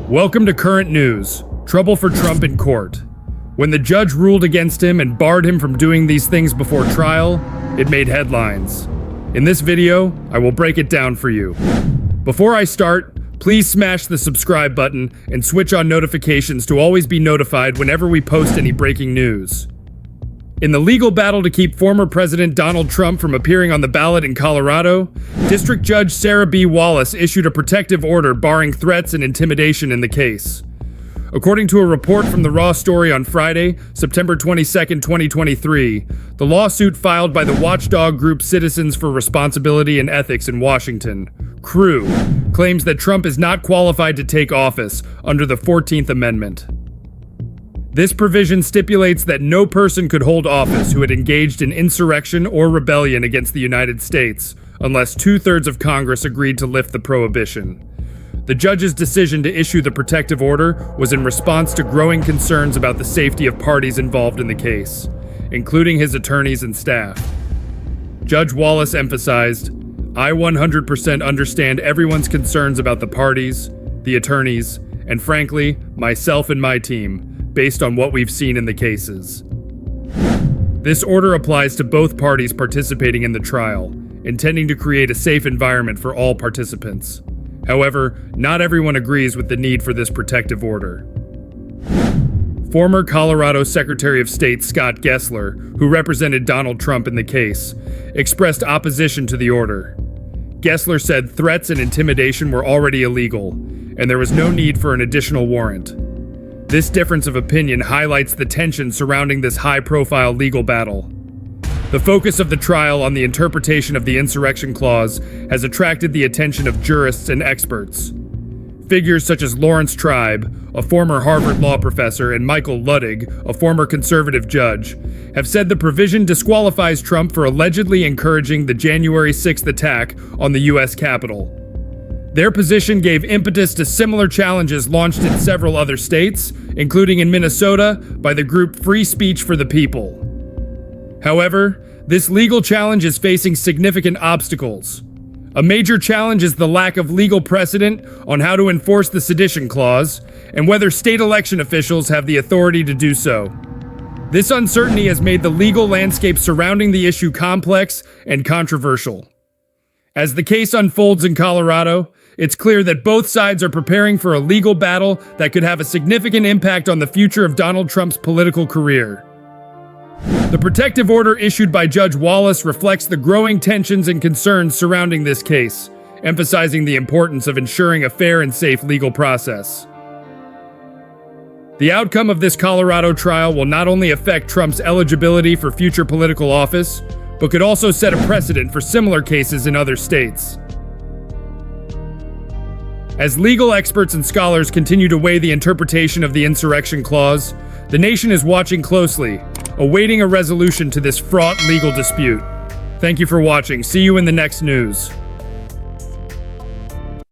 Welcome to current news. Trouble for Trump in court. When the judge ruled against him and barred him from doing these things before trial, it made headlines. In this video, I will break it down for you. Before I start, please smash the subscribe button and switch on notifications to always be notified whenever we post any breaking news. In the legal battle to keep former President Donald Trump from appearing on the ballot in Colorado, District Judge Sarah B. Wallace issued a protective order barring threats and intimidation in the case. According to a report from the Raw Story on Friday, September 22, 2023, the lawsuit filed by the watchdog group Citizens for Responsibility and Ethics in Washington, CREW, claims that Trump is not qualified to take office under the 14th Amendment. This provision stipulates that no person could hold office who had engaged in insurrection or rebellion against the United States unless 2/3 of Congress agreed to lift the prohibition. The judge's decision to issue the protective order was in response to growing concerns about the safety of parties involved in the case, including his attorneys and staff. Judge Wallace emphasized, "I 100% understand everyone's concerns about the parties, the attorneys, and frankly, myself and my team, based on what we've seen in the cases." This order applies to both parties participating in the trial, intending to create a safe environment for all participants. However, not everyone agrees with the need for this protective order. Former Colorado Secretary of State Scott Gessler, who represented Donald Trump in the case, expressed opposition to the order. Gessler said threats and intimidation were already illegal, and there was no need for an additional warrant. This difference of opinion highlights the tension surrounding this high-profile legal battle. The focus of the trial on the interpretation of the insurrection clause has attracted the attention of jurists and experts. Figures such as Lawrence Tribe, a former Harvard law professor, and Michael Luttig, a former conservative judge, have said the provision disqualifies Trump for allegedly encouraging the January 6th attack on the U.S. Capitol. Their position gave impetus to similar challenges launched in several other states, including in Minnesota by the group Free Speech for the People. However, this legal challenge is facing significant obstacles. A major challenge is the lack of legal precedent on how to enforce the sedition clause, and whether state election officials have the authority to do so. This uncertainty has made the legal landscape surrounding the issue complex and controversial. As the case unfolds in Colorado, it's clear that both sides are preparing for a legal battle that could have a significant impact on the future of Donald Trump's political career. The protective order issued by Judge Wallace reflects the growing tensions and concerns surrounding this case, emphasizing the importance of ensuring a fair and safe legal process. The outcome of this Colorado trial will not only affect Trump's eligibility for future political office, but could also set a precedent for similar cases in other states. As legal experts and scholars continue to weigh the interpretation of the insurrection clause, the nation is watching closely, awaiting a resolution to this fraught legal dispute. Thank you for watching. See you in the next news.